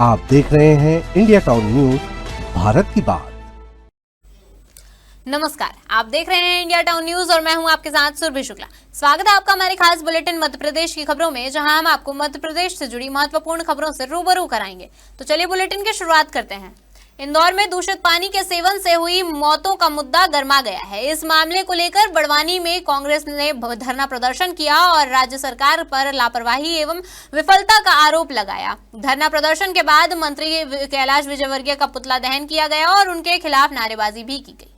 आप देख रहे हैं इंडिया टाउन न्यूज, भारत की बात। नमस्कार, आप देख रहे हैं इंडिया टाउन न्यूज और मैं हूं आपके साथ सुरभि शुक्ला। स्वागत है आपका हमारे खास बुलेटिन मध्य प्रदेश की खबरों में, जहां हम आपको मध्य प्रदेश से जुड़ी महत्वपूर्ण खबरों से रूबरू कराएंगे। तो चलिए बुलेटिन की शुरुआत करते हैं। इंदौर में दूषित पानी के सेवन से हुई मौतों का मुद्दा गर्मा गया है। इस मामले को लेकर बड़वानी में कांग्रेस ने धरना प्रदर्शन किया और राज्य सरकार पर लापरवाही एवं विफलता का आरोप लगाया। धरना प्रदर्शन के बाद मंत्री कैलाश विजयवर्गीय का पुतला दहन किया गया और उनके खिलाफ नारेबाजी भी की गई।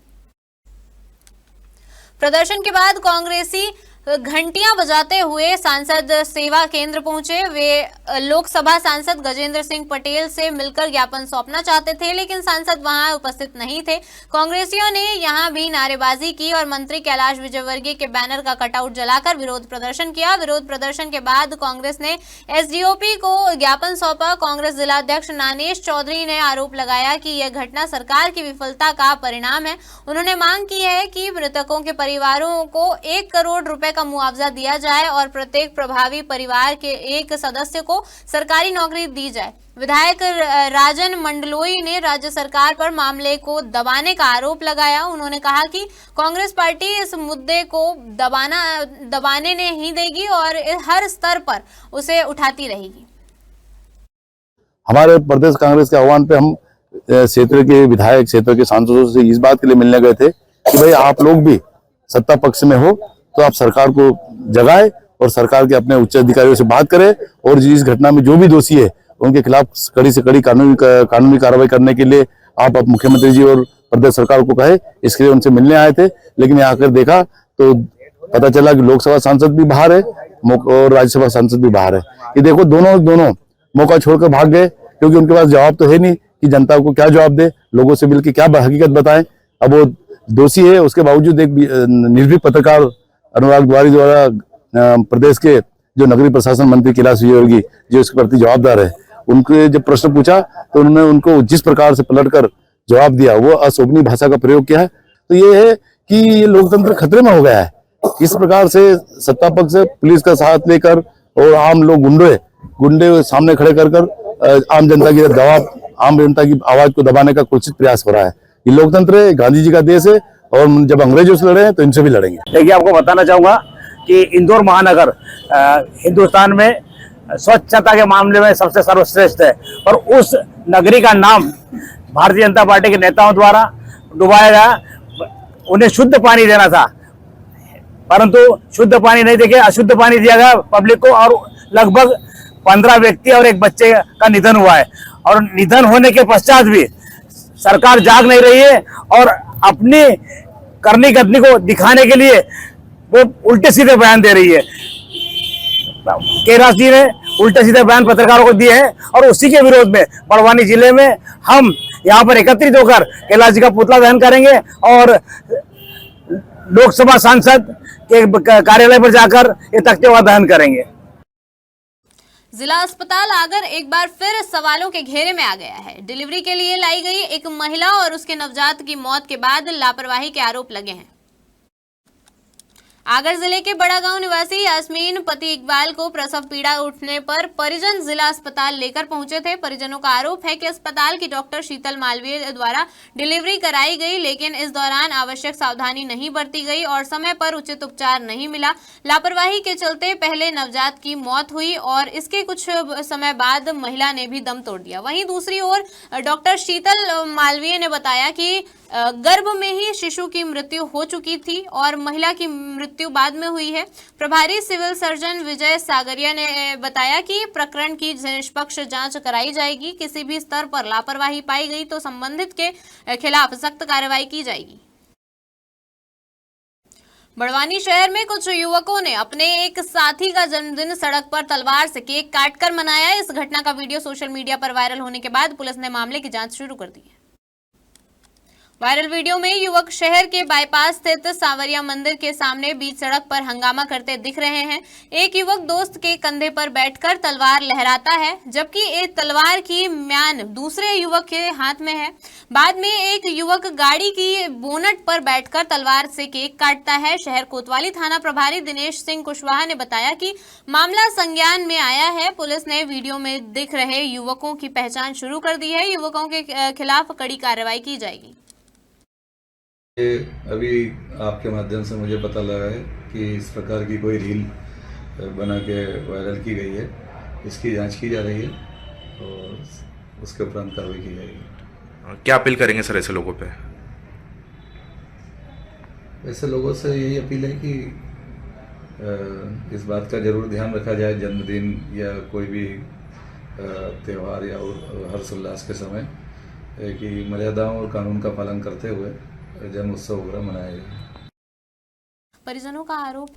प्रदर्शन के बाद कांग्रेसी घंटियां बजाते हुए सांसद सेवा केंद्र पहुंचे। वे लोकसभा सांसद गजेंद्र सिंह पटेल से मिलकर ज्ञापन सौंपना चाहते थे, लेकिन सांसद वहां उपस्थित नहीं थे। कांग्रेसियों ने यहां भी नारेबाजी की और मंत्री कैलाश विजयवर्गीय के बैनर का कटआउट जलाकर विरोध प्रदर्शन किया। विरोध प्रदर्शन के बाद कांग्रेस ने एसडीओपी को ज्ञापन सौंपा। कांग्रेस जिलाध्यक्ष नानेश चौधरी ने आरोप लगाया कि यह घटना सरकार की विफलता का परिणाम है। उन्होंने मांग की है कि मृतकों के परिवारों को 1 करोड़ रुपए का मुआवजा दिया जाए और प्रत्येक प्रभावी परिवार के एक सदस्य को सरकारी नौकरी दी जाए। विधायक राजन मंडलोई ने राज्य सरकार पर मामले को दबाने का आरोप लगाया। उन्होंने कहा कि कांग्रेस पार्टी इस मुद्दे को दबाने नहीं देगी और हर स्तर पर उसे उठाती रहेगी। हमारे प्रदेश कांग्रेस के आह्वान पे हम क्षेत्र के विधायक, क्षेत्र के सांसदों से इस बात के लिए मिलने गए थे कि भाई आप लोग भी सत्ता पक्ष में हो तो आप सरकार को जगाए और सरकार के अपने उच्च अधिकारियों से बात करें और इस घटना में जो भी दोषी है उनके खिलाफ कड़ी से कड़ी कानूनी कार्रवाई करने के लिए आप मुख्यमंत्री जी और प्रदेश सरकार को कहे। इसके लिए उनसे मिलने आए थे, लेकिन यहाँ आकर देखा तो पता चला कि लोकसभा सांसद भी बाहर है और राज्यसभा सांसद भी बाहर है। ये देखो दोनों मौका छोड़कर भाग गए, क्योंकि उनके पास जवाब तो है नहीं कि जनता को क्या जवाब दे, लोगों से मिलकर क्या हकीकत बताएं। अब वो दोषी है, उसके बावजूद एक निर्भीक पत्रकार अनुराग द्वारी द्वारा प्रदेश के जो नगरीय प्रशासन मंत्री कैलाश विजयवर्गीय जो इसके प्रति जवाबदार है, उनके जब प्रश्न पूछा तो उन्होंने उनको जिस प्रकार से पलटकर जवाब दिया, वो अशोभनीय भाषा का प्रयोग किया है। तो ये है कि ये लोकतंत्र खतरे में हो गया है। इस प्रकार से सत्ता पक्ष से पुलिस का साथ लेकर और आम लोग गुंडे सामने खड़े कर आम जनता की दबाव, आम जनता की आवाज को दबाने का कुछ प्रयास हो रहा है। ये लोकतंत्र है, गांधी जी का देश है और जब अंग्रेजों से लड़े हैं तो इनसे भी लड़ेंगे। देखिए, आपको बताना चाहूंगा कि इंदौर महानगर हिंदुस्तान में स्वच्छता के मामले में सबसे सर्वश्रेष्ठ है और उस नगरी का नाम भारतीय जनता पार्टी के नेताओं द्वारा डुबाया गया। उन्हें शुद्ध पानी देना था, परंतु शुद्ध पानी नहीं देके अशुद्ध पानी दिया गया पब्लिक को और लगभग 15 व्यक्ति और एक बच्चे का निधन हुआ है। और निधन होने के पश्चात भी सरकार जाग नहीं रही है और अपनी करनी कथनी को दिखाने के लिए वो उल्टे सीधे बयान दे रही है। कैलाश जी ने उल्टे सीधे बयान पत्रकारों को दिए हैं और उसी के विरोध में बड़वानी जिले में हम यहाँ पर एकत्रित होकर कैलाश जी का पुतला दहन करेंगे और लोकसभा सांसद के कार्यालय पर जाकर ये तख्ते का दहन करेंगे। जिला अस्पताल आगर एक बार फिर सवालों के घेरे में आ गया है। डिलीवरी के लिए लाई गई एक महिला और उसके नवजात की मौत के बाद लापरवाही के आरोप लगे हैं। आगर जिले के बड़ा गांव निवासी यास्मीन पति इकबाल को प्रसव पीड़ा उठने पर परिजन जिला अस्पताल लेकर पहुंचे थे। परिजनों का आरोप है कि अस्पताल की डॉक्टर शीतल मालवीय द्वारा डिलीवरी कराई गई, लेकिन इस दौरान आवश्यक सावधानी नहीं बरती गई और समय पर उचित उपचार नहीं मिला। लापरवाही के चलते पहले नवजात की मौत हुई और इसके कुछ समय बाद महिला ने भी दम तोड़ दिया। वहीं दूसरी ओर डॉक्टर शीतल मालवीय ने बताया कि गर्भ में ही शिशु की मृत्यु हो चुकी थी और महिला की मृत्यु बाद में हुई है। प्रभारी सिविल सर्जन विजय सागरिया ने बताया कि प्रकरण की निष्पक्ष जांच कराई जाएगी। किसी भी स्तर पर लापरवाही पाई गई तो संबंधित के खिलाफ सख्त कार्रवाई की जाएगी। बड़वानी शहर में कुछ युवकों ने अपने एक साथी का जन्मदिन सड़क पर तलवार से केक काटकर मनाया। इस घटना का वीडियो सोशल मीडिया पर वायरल होने के बाद पुलिस ने मामले की जांच शुरू कर दी है। वायरल वीडियो में युवक शहर के बाईपास स्थित सांवरिया मंदिर के सामने बीच सड़क पर हंगामा करते दिख रहे हैं। एक युवक दोस्त के कंधे पर बैठकर तलवार लहराता है, जबकि एक तलवार की म्यान दूसरे युवक के हाथ में है। बाद में एक युवक गाड़ी की बोनट पर बैठकर तलवार से केक काटता है। शहर कोतवाली थाना प्रभारी दिनेश सिंह कुशवाहा ने बताया कि मामला संज्ञान में आया है। पुलिस ने वीडियो में दिख रहे युवकों की पहचान शुरू कर दी है। युवकों के खिलाफ कड़ी कार्रवाई की जाएगी। अभी आपके माध्यम से मुझे पता लगा है कि इस प्रकार की कोई रील बना के वायरल की गई है। इसकी जांच की जा रही है और उसके उपरांत कार्रवाई की जाएगी। क्या अपील करेंगे सर ऐसे लोगों पे? ऐसे लोगों से यही अपील है कि इस बात का जरूर ध्यान रखा जाए, जन्मदिन या कोई भी त्यौहार या हर्षोल्लास के समय कि मर्यादाओं और कानून का पालन करते हुए जन्म उत्सव वगैरह मनाया जाए। परिजनों का आरोप,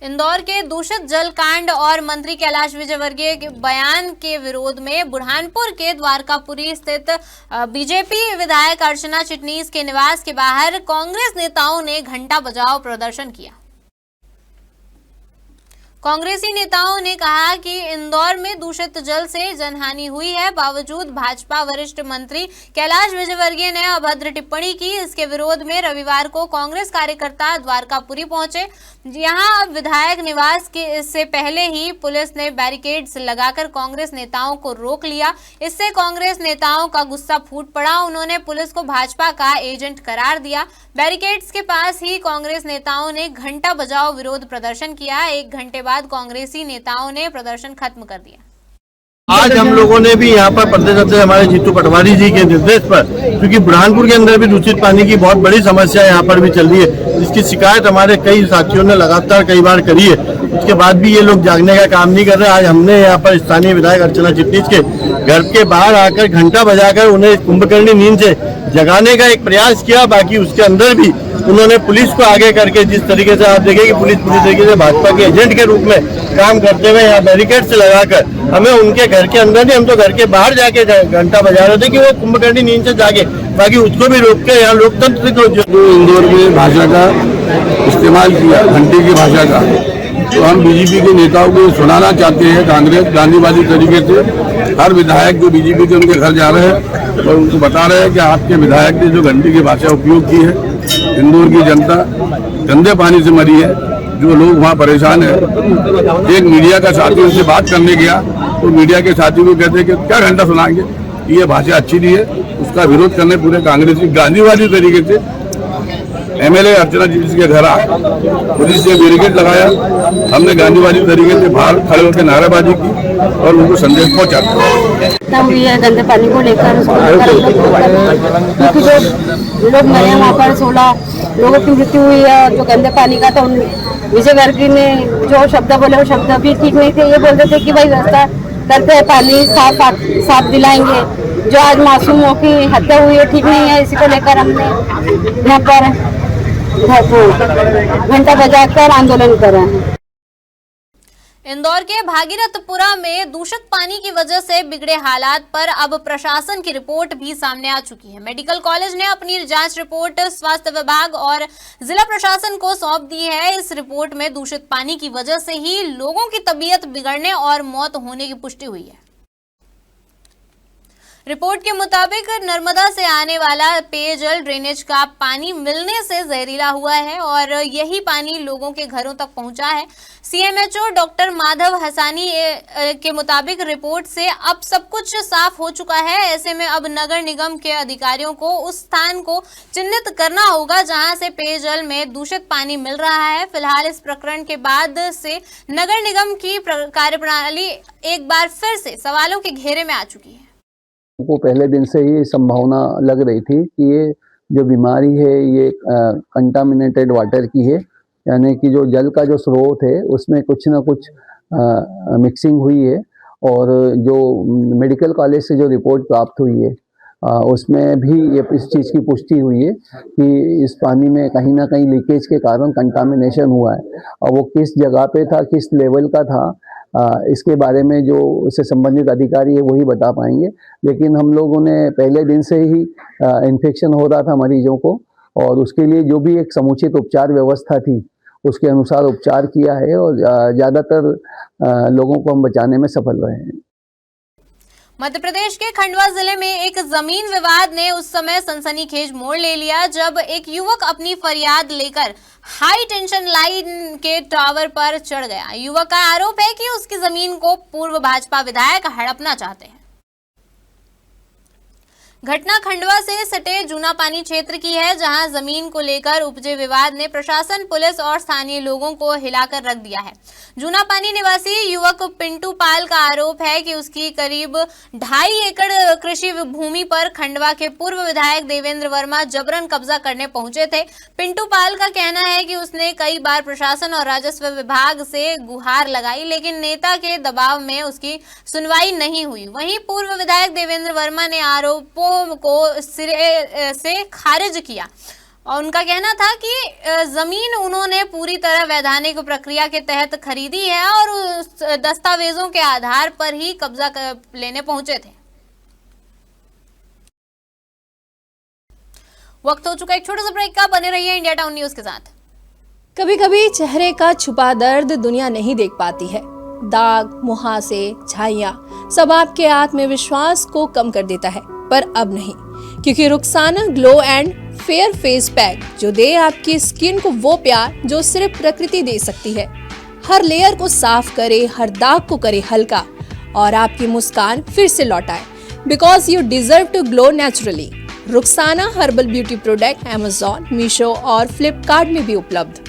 इंदौर के दूषित जल कांड और मंत्री कैलाश विजयवर्गीय के बयान के विरोध में बुरहानपुर के द्वारकापुरी स्थित बीजेपी विधायक अर्चना चिटनीस के निवास के बाहर कांग्रेस नेताओं ने घंटा बजाओ प्रदर्शन किया। कांग्रेसी नेताओं ने कहा कि इंदौर में दूषित जल से जनहानि हुई है, बावजूद भाजपा वरिष्ठ मंत्री कैलाश विजयवर्गीय ने अभद्र टिप्पणी की। इसके विरोध में रविवार को कांग्रेस कार्यकर्ता द्वारकापुरी पहुंचे। यहां विधायक निवास के इससे पहले ही पुलिस ने बैरिकेड्स लगाकर कांग्रेस नेताओं को रोक लिया। इससे कांग्रेस नेताओं का गुस्सा फूट पड़ा। उन्होंने पुलिस को भाजपा का एजेंट करार दिया। बैरिकेड्स के पास ही कांग्रेस नेताओं ने घंटा बजाओ विरोध प्रदर्शन किया। 1 घंटे बाद कांग्रेसी नेताओं ने प्रदर्शन खत्म कर दिया। आज हम लोगों ने भी यहाँ पर प्रदेश अध्यक्ष हमारे जीतू पटवारी जी के निर्देश पर, क्योंकि बुरहानपुर के अंदर भी दूषित पानी की बहुत बड़ी समस्या यहाँ पर भी चल रही है, जिसकी शिकायत हमारे कई साथियों ने लगातार कई बार करी है। उसके बाद भी ये लोग जागने का काम नहीं कर रहे। आज हमने यहाँ पर स्थानीय विधायक अर्चना चिटनीस के घर के बाहर आकर घंटा बजाकर उन्हें कुंभकर्णी नींद से जगाने का एक प्रयास किया। बाकी उसके अंदर भी उन्होंने पुलिस को आगे करके, जिस तरीके से आप देखें कि पुलिस पूरी तरीके से भाजपा के एजेंट के रूप में काम करते हुए यहाँ बैरिकेड से लगाकर हमें उनके घर के अंदर नहीं, हम तो घर के बाहर जाके घंटा बजा रहे थे कि वो कुंभकर्णी नींद से जागे। बाकी उसको भी रोक के यहाँ लोकतंत्र को जो इंदौर में भाषा का इस्तेमाल किया, घंटे की भाषा का, तो हम बीजेपी के नेताओं को सुनाना चाहते हैं। कांग्रेस गांधीवादी तरीके से हर विधायक जो बीजेपी के उनके घर जा रहे हैं और उनको बता रहे हैं कि आपके विधायक ने जो घंटे की भाषा उपयोग की है, इंदौर की जनता गंदे पानी से मरी है, जो लोग वहाँ परेशान है। एक मीडिया का साथी उनसे बात करने गया तो मीडिया के साथी को कहते हैं कि क्या घंटा सुनाएंगे, ये भाषा अच्छी नहीं है। उसका विरोध करने पूरे कांग्रेस की गांधीवादी तरीके से एमएलए अर्चना जी के घर आए, पुलिस ने बैरिकेड लगाया। हमने गांधीवादी तरीके से बाहर खड़े होकर नारेबाजी की और उनको संदेश पहुंचा हुई है गंदे पानी को लेकर। क्योंकि जो लोग मरे हैं वहाँ पर 16 लोगों की मृत्यु हुई है जो गंदे पानी का। तो विजयवर्गीय ने जो शब्द बोले वो शब्द भी ठीक नहीं थे। ये बोलते थे कि भाई व्यवस्था करते हैं, पानी साफ दिलाएंगे। जो आज मासूमों की हत्या हुई है ठीक नहीं है। इसी को लेकर हमने यहाँ पर घंटा बजाकर आंदोलन कर रहे हैं। इंदौर के भागीरथपुरा में दूषित पानी की वजह से बिगड़े हालात पर अब प्रशासन की रिपोर्ट भी सामने आ चुकी है। मेडिकल कॉलेज ने अपनी जांच रिपोर्ट स्वास्थ्य विभाग और जिला प्रशासन को सौंप दी है। इस रिपोर्ट में दूषित पानी की वजह से ही लोगों की तबीयत बिगड़ने और मौत होने की पुष्टि हुई है। रिपोर्ट के मुताबिक नर्मदा से आने वाला पेयजल ड्रेनेज का पानी मिलने से जहरीला हुआ है और यही पानी लोगों के घरों तक पहुंचा है। सीएमएचओ डॉक्टर माधव हसानी के मुताबिक रिपोर्ट से अब सब कुछ साफ हो चुका है। ऐसे में अब नगर निगम के अधिकारियों को उस स्थान को चिन्हित करना होगा जहां से पेयजल में दूषित पानी मिल रहा है। फिलहाल इस प्रकरण के बाद से नगर निगम की कार्यप्रणाली एक बार फिर से सवालों के घेरे में आ चुकी है। को पहले दिन से ही संभावना लग रही थी कि ये जो बीमारी है ये कंटामिनेटेड वाटर की है, यानी कि जो जल का जो स्रोत है उसमें कुछ ना कुछ मिक्सिंग हुई है। और जो मेडिकल कॉलेज से जो रिपोर्ट प्राप्त हुई है उसमें भी ये इस चीज़ की पुष्टि हुई है कि इस पानी में कहीं ना कहीं लीकेज के कारण कंटामिनेशन हुआ है। और वो किस जगह पे था, किस लेवल का था, इसके बारे में जो उससे संबंधित अधिकारी है वही बता पाएंगे। लेकिन हम लोगों ने पहले दिन से ही इन्फेक्शन हो रहा था मरीजों को, और उसके लिए जो भी एक समुचित उपचार व्यवस्था थी उसके अनुसार उपचार किया है, और ज़्यादातर लोगों को हम बचाने में सफल रहे हैं। मध्य प्रदेश के खंडवा जिले में एक जमीन विवाद ने उस समय सनसनीखेज मोड़ ले लिया जब एक युवक अपनी फरियाद लेकर हाई टेंशन लाइन के टावर पर चढ़ गया। युवक का आरोप है कि उसकी जमीन को पूर्व भाजपा विधायक हड़पना चाहते हैं। घटना खंडवा से सटे जूना पानी क्षेत्र की है, जहां जमीन को लेकर उपजे विवाद ने प्रशासन, पुलिस और स्थानीय लोगों को हिलाकर रख दिया है। जूना पानी निवासी युवक पिंटू पाल का आरोप है कि उसकी करीब 2.5 एकड़ कृषि भूमि पर खंडवा के पूर्व विधायक देवेंद्र वर्मा जबरन कब्जा करने पहुंचे थे। पिंटू पाल का कहना है कि उसने कई बार प्रशासन और राजस्व विभाग से गुहार लगाई, लेकिन नेता के दबाव में उसकी सुनवाई नहीं हुई। वहीं पूर्व विधायक देवेंद्र वर्मा ने आरोपों को सिरे से खारिज किया और उनका कहना था कि जमीन उन्होंने पूरी तरह वैधानिक प्रक्रिया के तहत खरीदी है और उस दस्तावेजों के आधार पर ही कब्जा लेने पहुंचे थे। वक्त हो चुका एक छोटा सा ब्रेक का, बने रहिए इंडिया टाउन न्यूज के साथ। कभी कभी चेहरे का छुपा दर्द दुनिया नहीं देख पाती है। दाग, मुहासे, झाइयां सब आपके आत्मविश्वास को कम कर देता है, पर अब नहीं, क्योंकि Rukhsana glow and fair face pack जो दे आपकी स्किन को वो प्यार जो सिर्फ प्रकृति दे सकती है। हर लेयर को साफ करे, हर दाग को करे हल्का और आपकी मुस्कान फिर से लौटाए, because you deserve to glow naturally. Rukhsana herbal beauty product Amazon, Meesho और फ्लिपकार्ट में भी उपलब्ध।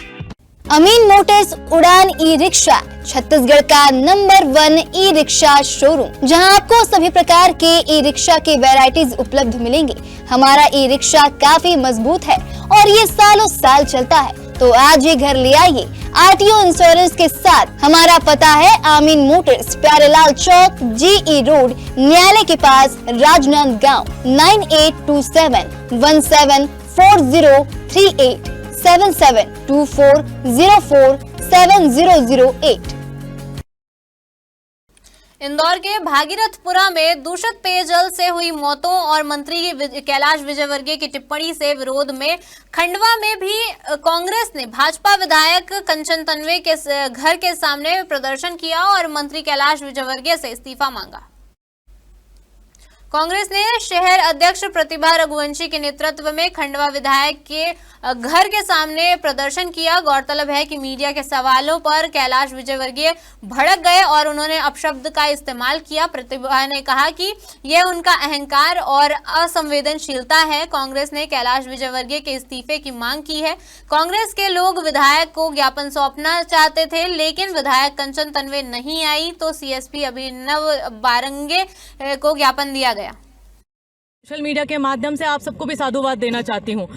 अमीन मोटर्स उड़ान ई रिक्शा छत्तीसगढ़ का नंबर 1 ई रिक्शा शोरूम, जहां आपको सभी प्रकार के ई रिक्शा के वैरायटीज उपलब्ध मिलेंगे। हमारा ई रिक्शा काफी मजबूत है और ये सालों साल चलता है, तो आज ही घर ले आइए आरटीओ इंश्योरेंस के साथ। हमारा पता है अमीन मोटर्स, प्यारेलाल चौक, जीई रोड, न्यायालय के पास, राजनांदगांव। 9827 174038 7724047008। इंदौर के भागीरथपुरा में दूषित पेयजल से हुई मौतों और मंत्री कैलाश विजयवर्गीय की टिप्पणी से विरोध में खंडवा में भी कांग्रेस ने भाजपा विधायक कंचन तन्वे के घर के सामने प्रदर्शन किया और मंत्री कैलाश विजयवर्गीय से इस्तीफा मांगा। कांग्रेस ने शहर अध्यक्ष प्रतिभा रघुवंशी के नेतृत्व में खंडवा विधायक के घर के सामने प्रदर्शन किया। गौरतलब है कि मीडिया के सवालों पर कैलाश विजयवर्गीय भड़क गए और उन्होंने अपशब्द का इस्तेमाल किया। प्रतिभा ने कहा कि यह उनका अहंकार और असंवेदनशीलता है। कांग्रेस ने कैलाश विजयवर्गीय के इस्तीफे की मांग की है। कांग्रेस के लोग विधायक को ज्ञापन सौंपना चाहते थे, लेकिन विधायक कंचन तन्वे नहीं आई तो सीएसपी अभिनव बारंगे को ज्ञापन दिया गया। सोशल मीडिया के माध्यम से आप सबको भी साधुवाद देना चाहती हूँ।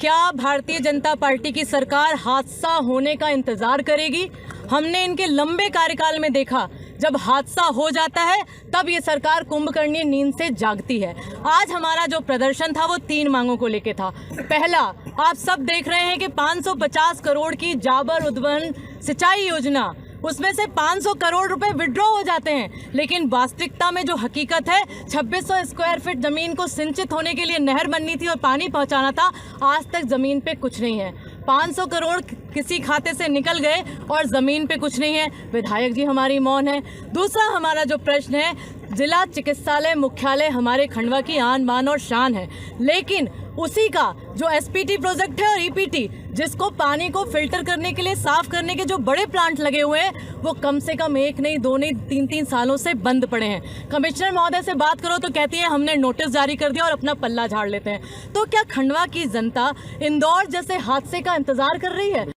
क्या भारतीय जनता पार्टी की सरकार हादसा होने का इंतजार करेगी? हमने इनके लंबे कार्यकाल में देखा, जब हादसा हो जाता है तब ये सरकार कुंभकर्णीय नींद से जागती है। आज हमारा जो प्रदर्शन था वो 3 मांगों को लेके था। पहला, आप सब देख रहे हैं कि 550 करोड़ की जाबर उद्वहन सिंचाई योजना, उसमें से 500 करोड़ रुपए विड्रॉ हो जाते हैं, लेकिन वास्तविकता में जो हकीकत है 2600 स्क्वायर फीट जमीन को सिंचित होने के लिए नहर बननी थी और पानी पहुंचाना था, आज तक जमीन पे कुछ नहीं है। 500 करोड़ किसी खाते से निकल गए और जमीन पे कुछ नहीं है। विधायक जी हमारी मौन है। दूसरा हमारा जो प्रश्न है, जिला चिकित्सालय मुख्यालय हमारे खंडवा की आन बान और शान है, लेकिन उसी का जो एसपीटी प्रोजेक्ट है और ईपीटी, जिसको पानी को फिल्टर करने के लिए, साफ करने के जो बड़े प्लांट लगे हुए हैं, वो कम से कम 1 नहीं 2 नहीं 3 सालों से बंद पड़े हैं। कमिश्नर महोदय से बात करो तो कहती है हमने नोटिस जारी कर दिया और अपना पल्ला झाड़ लेते हैं। तो क्या खंडवा की जनता इंदौर जैसे हादसे का इंतजार कर रही है?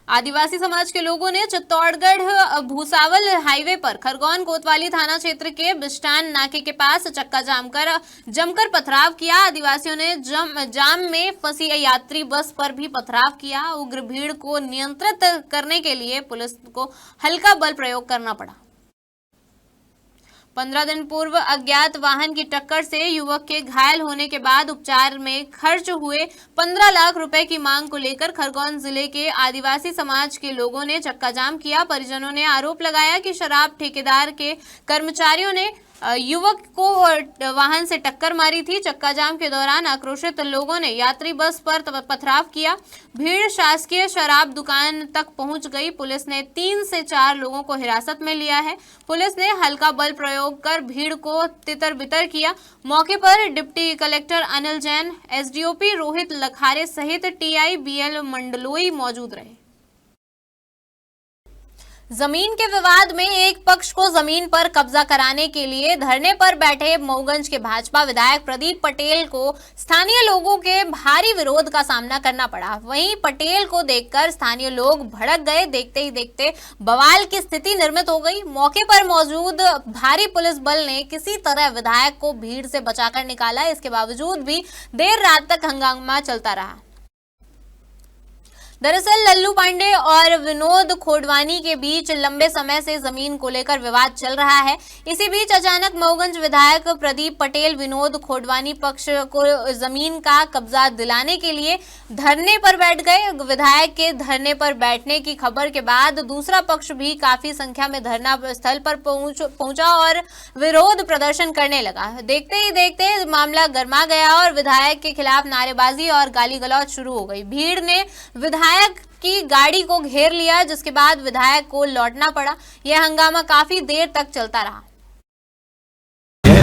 आदिवासी समाज के लोगों ने चित्तौड़गढ़ भूसावल हाईवे पर खरगोन कोतवाली थाना क्षेत्र के बिस्टान नाके के पास चक्का जमकर पथराव किया। आदिवासियों ने जाम में फंसी यात्री बस पर भी पथराव किया। उग्र भीड़ को नियंत्रित करने के लिए पुलिस को हल्का बल प्रयोग करना पड़ा। 15 दिन पूर्व अज्ञात वाहन की टक्कर से युवक के घायल होने के बाद उपचार में खर्च हुए 15 लाख रुपए की मांग को लेकर खरगोन जिले के आदिवासी समाज के लोगों ने चक्का जाम किया। परिजनों ने आरोप लगाया कि शराब ठेकेदार के कर्मचारियों ने युवक को वाहन से टक्कर मारी थी। चक्का जाम के दौरान आक्रोशित लोगों ने यात्री बस पर पथराव किया। भीड़ शासकीय शराब दुकान तक पहुंच गई। पुलिस ने 3 से 4 लोगों को हिरासत में लिया है। पुलिस ने हल्का बल प्रयोग कर भीड़ को तितर-बितर किया। मौके पर deputy collector Anil Jain, SDOP Rohit Lakhare सहित टीआई बीएल मंडलोई मौजूद रहे। जमीन के विवाद में एक पक्ष को जमीन पर कब्जा कराने के लिए धरने पर बैठे मऊगंज के भाजपा विधायक प्रदीप पटेल को स्थानीय लोगों के भारी विरोध का सामना करना पड़ा। वहीं पटेल को देखकर स्थानीय लोग भड़क गए। देखते ही देखते बवाल की स्थिति निर्मित हो गई। मौके पर मौजूद भारी पुलिस बल ने किसी तरह विधायक को भीड़ से बचाकर निकाला। इसके बावजूद भी देर रात तक हंगामा चलता रहा। दरअसल लल्लू पांडे और विनोद खोडवानी के बीच लंबे समय से जमीन को लेकर विवाद चल रहा है। इसी बीच अचानक मऊगंज विधायक प्रदीप पटेल विनोद खोडवानी पक्ष को जमीन का कब्जा दिलाने के लिए धरने पर बैठ गए। विधायक के धरने पर बैठने की खबर के बाद दूसरा पक्ष भी काफी संख्या में धरना स्थल पर पहुंचा और विरोध प्रदर्शन करने लगा। देखते ही देखते मामला गर्मा गया और विधायक के खिलाफ नारेबाजी और गाली गलौज शुरू हो गई। भीड़ ने विधायक की गाड़ी को घेर लिया, जिसके बाद विधायक को लौटना पड़ा। यह हंगामा काफी देर तक चलता रहा।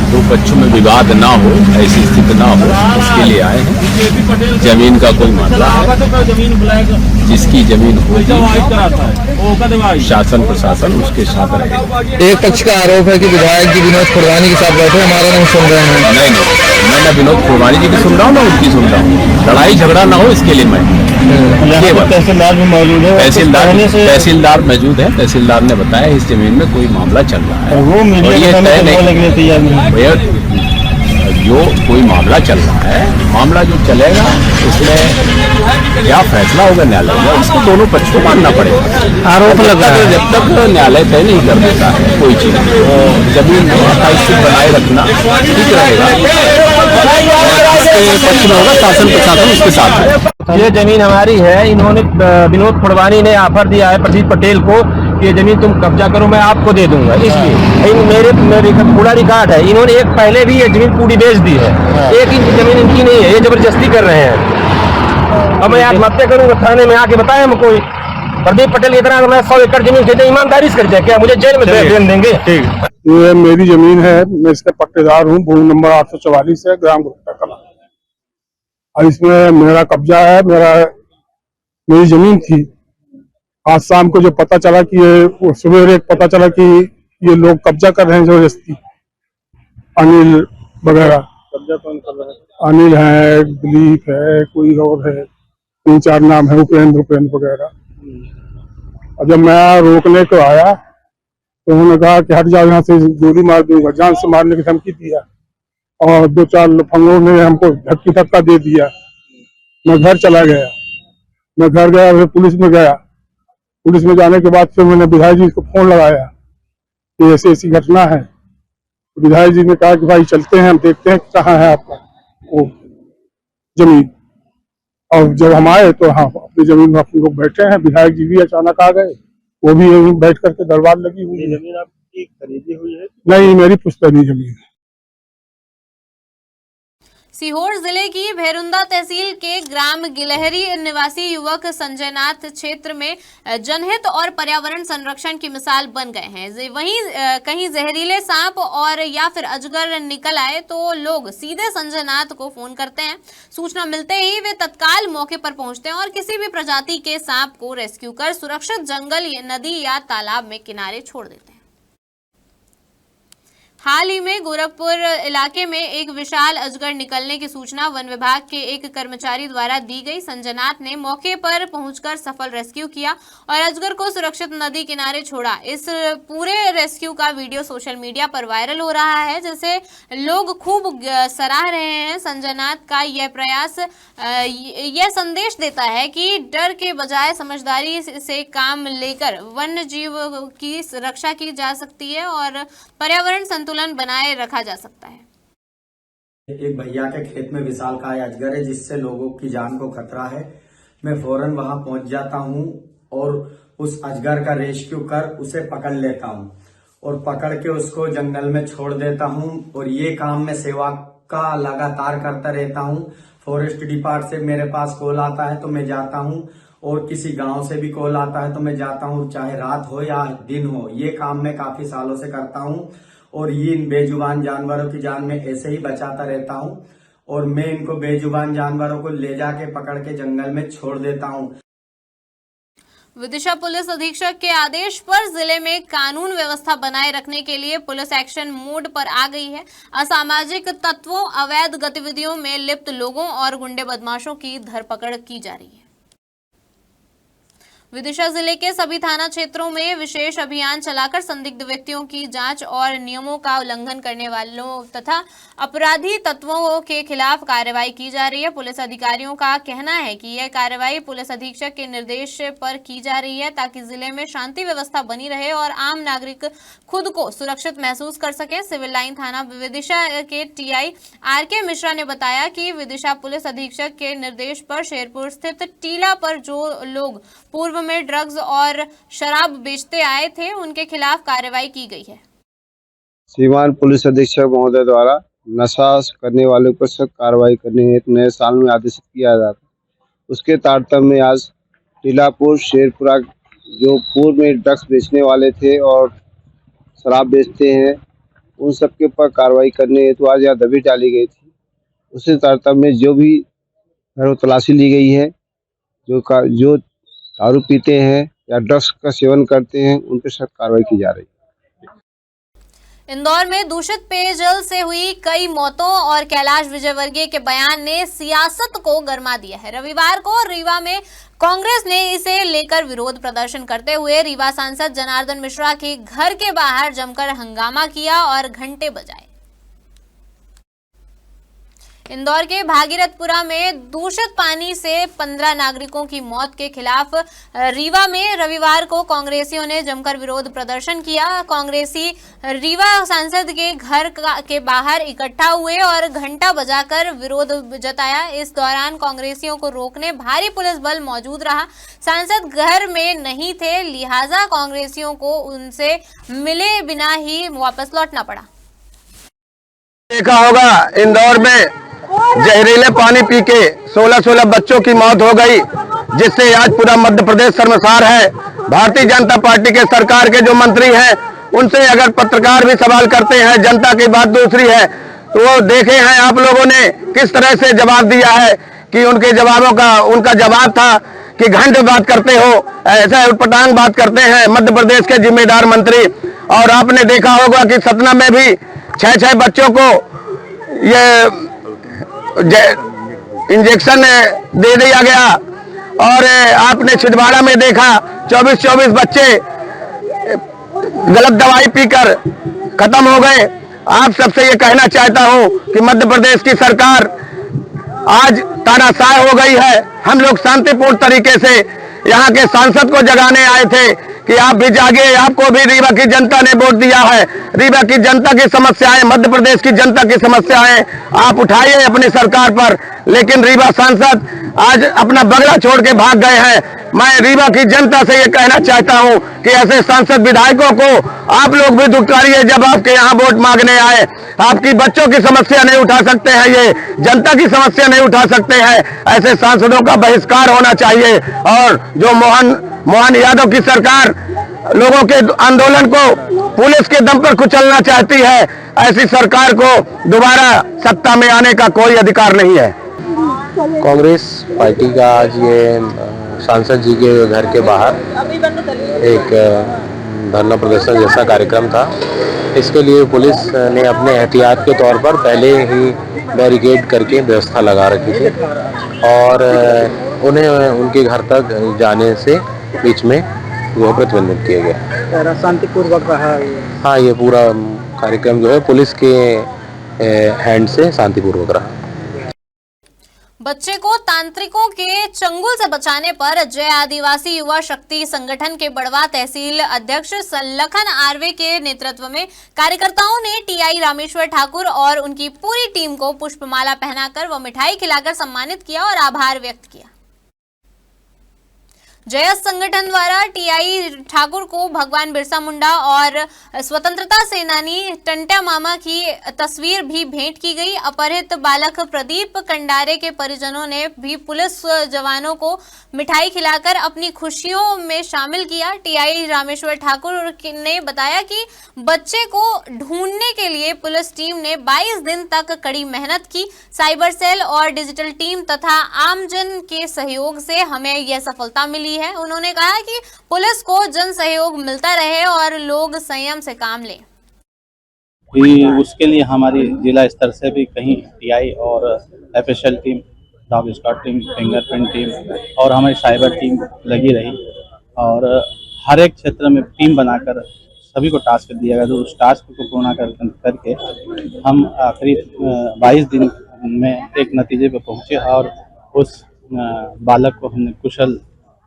दो पक्षों में विवाद ना हो, ऐसी स्थिति ना हो, इसके लिए आए हैं। जमीन का कोई मामला है, जिसकी जमीन होगी शासन प्रशासन उसके साथ रहेगा। एक पक्ष का आरोप है कि विधायक जी विनोद खोडवानी के साथ बैठे हमारा नहीं सुन रहे हैं। नहीं, मैं ना विनोद खोडवानी जी की सुन रहा हूँ, ना उनकी सुन रहा हूँ। लड़ाई झगड़ा ना हो, इसके लिए मैं तहसीलदार भी मौजूद है। तहसीलदार मौजूद है। तहसीलदार ने बताया इस जमीन में कोई मामला चल रहा है। वो मीडिया में तैयार नहीं। जो कोई मामला चल रहा है, मामला जो चलेगा उसमें क्या फैसला होगा न्यायालय में, इसको दोनों पक्ष को मानना पड़ेगा। आरोप लगा है जब तक न्यायालय तय नहीं कर देता है कोई चीज, जमीन में स्थायित्व बनाए रखना ठीक रहेगा। पक्ष में होगा शासन प्रशासन उसके साथ है। ये जमीन हमारी है। इन्होंने विनोद खोडवानी ने ऑफर दिया है प्रदीप पटेल को कि ये जमीन तुम कब्जा करो, मैं आपको दे दूंगा। इसलिए मेरे पूरा रिकॉर्ड है। इन्होंने एक पहले भी ये जमीन पूरी बेच दी है। एक इंच जमीन इनकी नहीं है, ये जबरदस्ती कर रहे हैं। अब मैं आत्महत्या करूंगा, थाने में आके बताए हमको प्रदीप पटेल की तरह मैं 100 एकड़ जमीन खरीदे, ईमानदारी से खरीदे, क्या मुझे जेल में भेज देंगे? ये मेरी जमीन है, मैं इसका पट्टेदार हूँ। भूमि नंबर 844 है, ग्राम गुप्ता कला। और इसमें मेरा कब्जा है, मेरी जमीन थी। आज शाम को जो पता चला कि ये सवेरे पता चला कि ये लोग कब्जा कर रहे हैं जबरदस्ती, अनिल वगैरह। कब्जा कौन कर रहा है? अनिल है, दिलीप है, कोई और है, 3-4 नाम है, उपेंद्र वगैरह। और जब मैं रोकने को आया तो उन्होंने कहा कि हट जाओ यहाँ से, गोली मार दूंगा, जान से मारने की धमकी दिया। और 2-4 लफंगों ने हमको धक्का दे दिया। मैं घर चला गया। मैं घर गया, फिर पुलिस में गया। पुलिस में जाने के बाद फिर मैंने विधायक जी को फोन लगाया कि ऐसी ऐसी घटना है। विधायक जी ने कहा कि भाई चलते हैं, हम देखते हैं कहाँ है आपका वो जमीन। और जब हम आए तो हाँ, अपनी जमीन में अपन लोग बैठे हैं। विधायक जी भी अचानक आ गए, वो भी यहीं बैठ करके दरबार लगी हुई है। जमीन आपकी खरीदी हुई है? नहीं, मेरी पुश्तैनी जमीन है। सीहोर जिले की भेरुंदा तहसील के ग्राम गिलहरी निवासी युवक संजय नाथ क्षेत्र में जनहित और पर्यावरण संरक्षण की मिसाल बन गए हैं। वहीं कहीं जहरीले सांप और या फिर अजगर निकल आए तो लोग सीधे संजय नाथ को फोन करते हैं। सूचना मिलते ही वे तत्काल मौके पर पहुंचते हैं और किसी भी प्रजाति के सांप को रेस्क्यू कर सुरक्षित जंगल, नदी या तालाब में किनारे छोड़ देते हैं। हाल ही में गोरखपुर इलाके में एक विशाल अजगर निकलने की सूचना वन विभाग के एक कर्मचारी द्वारा दी गई। संजय नाथ ने मौके पर पहुंचकर सफल रेस्क्यू किया और अजगर को सुरक्षित नदी किनारे छोड़ा। इस पूरे रेस्क्यू का वीडियो सोशल मीडिया पर वायरल हो रहा है, जिसे लोग खूब सराह रहे हैं। संजय नाथ का यह प्रयास यह संदेश देता है कि डर के बजाय समझदारी से काम लेकर वन्य जीव की रक्षा की जा सकती है और पर्यावरण संतुलन संतुलन बनाए रखा जा सकता है। एक भैया के खेत में विशालकाय अजगर है जिससे लोगों की जान को खतरा है। मैं फौरन वहां पहुंच जाता हूं और उस अजगर का रेस्क्यू कर उसे पकड़ लेता हूं और पकड़ के उसको जंगल में छोड़ देता हूं। और ये काम मैं सेवा का लगातार करता रहता हूं। फॉरेस्ट डिपार्टमेंट से मेरे पास कॉल आता है तो मैं जाता हूं और किसी गांव से भी कॉल आता है तो मैं जाता हूं, चाहे रात हो या दिन हो। ये काम मैं काफी सालों से करता हूं और ये इन बेजुबान जानवरों की जान में ऐसे ही बचाता रहता हूं और मैं इनको बेजुबान जानवरों को ले जाके पकड़ के जंगल में छोड़ देता हूं। विदिशा पुलिस अधीक्षक के आदेश पर जिले में कानून व्यवस्था बनाए रखने के लिए पुलिस एक्शन मोड पर आ गई है। असामाजिक तत्वों, अवैध गतिविधियों में लिप्त लोगों और गुंडे बदमाशों की धरपकड़ की जा रही है। विदिशा जिले के सभी थाना क्षेत्रों में विशेष अभियान चलाकर संदिग्ध व्यक्तियों की जांच और नियमों का उल्लंघन करने वालों तथा अपराधी तत्वों के खिलाफ कार्रवाई की जा रही है। पुलिस अधिकारियों का कहना है कि यह कार्रवाई पुलिस अधीक्षक के निर्देश पर की जा रही है ताकि जिले में शांति व्यवस्था बनी रहे और आम नागरिक खुद को सुरक्षित महसूस कर सके। सिविल लाइन थाना विदिशा के टीआई आरके मिश्रा ने बताया कि विदिशा पुलिस अधीक्षक के निर्देश पर शेरपुर स्थित टीला पर जो लोग पूर्व में ड्रग्स और शराब बेचते आए थे उनके खिलाफ कार्रवाई की गई है। श्रीमान पुलिस अधीक्षक महोदय द्वारा नशा करने वालों पर सख्त कार्रवाई करने हेतु नए साल में आदेशित किया जाता है। उसके तारतम्य में आज टीलापुर शेरपुरा जो पूर्व में ड्रग्स बेचने वाले थे और शराब बेचते हैं उन सबके ऊपर कार्रवाई करने हेतु आज यहाँ दबिश डाली गई थी। उसी तारतम्य में जो भी घरों तलाशी ली गई है, जो दारू पीते हैं या ड्रग्स का सेवन करते हैं उन पर सख्त कार्रवाई की जा रही है। इंदौर में दूषित पेयजल से हुई कई मौतों और कैलाश विजयवर्गीय के बयान ने सियासत को गरमा दिया है। रविवार को रीवा में कांग्रेस ने इसे लेकर विरोध प्रदर्शन करते हुए रीवा सांसद जनार्दन मिश्रा के घर के बाहर जमकर हंगामा किया और घंटे बजाए। इंदौर के भागीरथपुरा में दूषित पानी से 15 नागरिकों की मौत के खिलाफ रीवा में रविवार को कांग्रेसियों ने जमकर विरोध प्रदर्शन किया। कांग्रेसी रीवा सांसद के घर के बाहर इकट्ठा हुए और घंटा बजाकर विरोध जताया। इस दौरान कांग्रेसियों को रोकने भारी पुलिस बल मौजूद रहा। सांसद घर में नहीं थे, लिहाजा कांग्रेसियों को उनसे मिले बिना ही वापस लौटना पड़ा। देखा होगा इंदौर में जहरीले पानी पी के 16 बच्चों की मौत हो गई, जिससे आज पूरा मध्य प्रदेश शर्मसार है। भारतीय जनता पार्टी के सरकार के जो मंत्री हैं उनसे अगर पत्रकार भी सवाल करते हैं, जनता की बात दूसरी है, तो वो देखे हैं आप लोगों ने किस तरह से जवाब दिया है कि उनके जवाबों का उनका जवाब था कि घंटे बात करते हो, ऐसा उटपटांग बात करते हैं मध्य प्रदेश के जिम्मेदार मंत्री। और आपने देखा होगा कि सतना में भी 6 बच्चों को ये इंजेक्शन दे दिया गया और आपने छिंदवाड़ा में देखा 24 बच्चे गलत दवाई पीकर खत्म हो गए। आप सबसे ये कहना चाहता हूं कि मध्य प्रदेश की सरकार आज तानाशाह हो गई है। हम लोग शांतिपूर्ण तरीके से यहाँ के सांसद को जगाने आए थे कि आप भी जागे, आपको भी रीवा की जनता ने वोट दिया है। रीवा की जनता की समस्याएं, मध्य प्रदेश की जनता की समस्याएं आप उठाइए अपनी सरकार पर, लेकिन रीवा सांसद आज अपना बगला छोड़ के भाग गए हैं। मैं रीवा की जनता से ये कहना चाहता हूं कि ऐसे सांसद विधायकों को आप लोग भी दुकारिए जब आपके यहाँ वोट मांगने आए। आपकी बच्चों की समस्या नहीं उठा सकते हैं, ये जनता की समस्या नहीं उठा सकते हैं। ऐसे सांसदों का बहिष्कार होना चाहिए। और जो मोहन यादव की सरकार लोगों के आंदोलन को पुलिस के दम पर कुचलना चाहती है, ऐसी सरकार को दोबारा सत्ता में आने का कोई अधिकार नहीं है। कांग्रेस पार्टी का आज ये सांसद जी के घर के बाहर एक धरना प्रदर्शन जैसा कार्यक्रम था। इसके लिए पुलिस ने अपने एहतियात के तौर पर पहले ही बैरिकेड करके व्यवस्था लगा रखी थी और उन्हें उनके घर तक जाने से बीच में जो प्रतिबंधित किया गया। शांतिपूर्वक रहा। हाँ, ये पूरा कार्यक्रम जो है पुलिस के हैंड से शांतिपूर्वक रहा। बच्चे को तांत्रिकों के चंगुल से बचाने पर जय आदिवासी युवा शक्ति संगठन के बड़वा तहसील अध्यक्ष लखन आरवे के नेतृत्व में कार्यकर्ताओं ने टीआई रामेश्वर ठाकुर और उनकी पूरी टीम को पुष्पमाला पहनाकर व मिठाई खिलाकर सम्मानित किया और आभार व्यक्त किया। जयस संगठन द्वारा टीआई ठाकुर को भगवान बिरसा मुंडा और स्वतंत्रता सेनानी टंट्या मामा की तस्वीर भी भेंट की गई। अपहृत बालक प्रदीप कंडारे के परिजनों ने भी पुलिस जवानों को मिठाई खिलाकर अपनी खुशियों में शामिल किया। टीआई रामेश्वर ठाकुर ने बताया कि बच्चे को ढूंढने के लिए पुलिस टीम ने 22 दिन तक कड़ी मेहनत की। साइबर सेल और डिजिटल टीम तथा आमजन के सहयोग से हमें यह सफलता मिली है। उन्होंने कहा कि पुलिस को जन सहयोग मिलता रहे और लोग संयम से काम लें। उसके लिए हमारी जिला स्तर से भी कहीं टीआई और FSL team, dog squad team, fingerprint team और हमारी साइबर टीम लगी रही और हर एक क्षेत्र में टीम बनाकर सभी को टास्क दिया गया। तो उस टास्क को पूर्ण करके हम आखिरी 22 दिन में एक नतीजे पर पहुंचे और उस बालक को हमने कुशल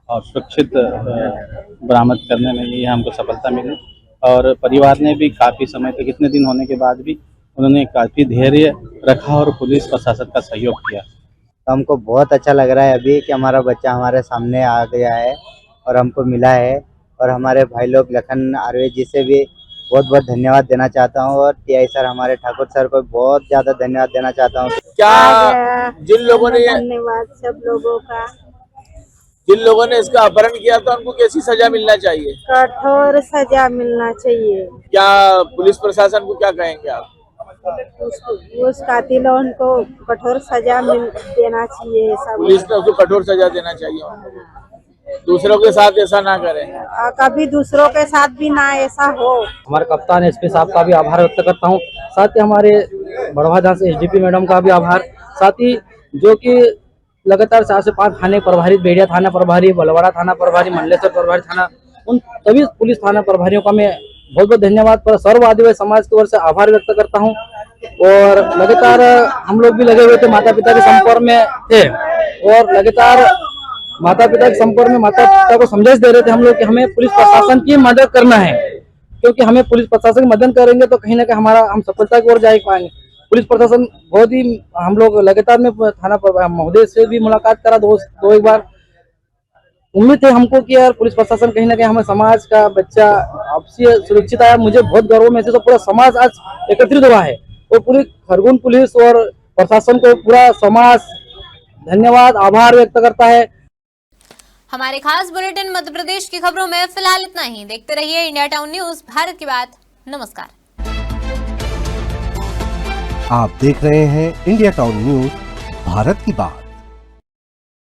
और सुरक्षित बरामद करने में ये हमको सफलता मिली। और परिवार ने भी काफ़ी समय तक, इतने दिन होने के बाद भी उन्होंने काफ़ी धैर्य रखा और पुलिस प्रशासन का सहयोग किया। तो हमको बहुत अच्छा लग रहा है अभी कि हमारा बच्चा हमारे सामने आ गया है और हमको मिला है। और हमारे भाई लोग लखन आरवे जी से भी बहुत बहुत धन्यवाद देना चाहता हूँ और टीआई सर, हमारे ठाकुर सर को बहुत ज़्यादा धन्यवाद देना चाहता हूँ। क्या जिन लोगों ने, धन्यवाद सब लोगों का, जिन लोगों ने इसका अपहरण किया था उनको कैसी सजा मिलना चाहिए? कठोर सजा मिलना चाहिए। क्या पुलिस प्रशासन को क्या कहेंगे आप? उस कातिलों को कठोर सजा देना चाहिए। पुलिस ने उसको कठोर सजा देना चाहिए, दूसरों के साथ ऐसा ना करें। कभी दूसरों के साथ भी ना ऐसा हो। हमारे कप्तान एसपी साहब का भी आभार व्यक्त करता हूँ, साथ ही हमारे बड़वा जांच एसडीपी मैडम का भी आभार, साथ ही जो कि लगातार 4 से 5 थाने प्रभारी, बेड़िया थाना प्रभारी, बलवाड़ा थाना प्रभारी, मंडलेश्वर प्रभारी थाना, उन सभी पुलिस थाना प्रभारियों का मैं बहुत बहुत धन्यवाद पर सर्व आदिवासी समाज की ओर से आभार व्यक्त करता हूं। और लगातार हम लोग भी लगे हुए थे, माता पिता के संपर्क में थे और लगातार माता पिता के संपर्क में माता पिता को समझाइश दे रहे थे हम लोग कि हमें पुलिस प्रशासन की मदद करना है, क्योंकि हमें पुलिस प्रशासन की मदद करेंगे तो कहीं ना कहीं हम सफलता की ओर जा पाएंगे। पुलिस प्रशासन बहुत ही, हम लोग लगातार में थाना महोदय से भी मुलाकात करा दो एक बार। उम्मीद है हमको कि यार पुलिस प्रशासन कहीं ना कहीं हमें समाज का बच्चा आपसी सुरक्षित आया। मुझे बहुत गर्व महसूस है, पूरा समाज आज एकत्रित हुआ है और पूरी खरगोन पुलिस और प्रशासन को पूरा समाज धन्यवाद आभार व्यक्त करता है। हमारे खास बुलेटिन मध्य प्रदेश की खबरों में फिलहाल इतना ही। देखते रहिए इंडिया टाउन न्यूज, भारत की बात। नमस्कार। आप देख रहे हैं इंडिया टाउन न्यूज, भारत की बात।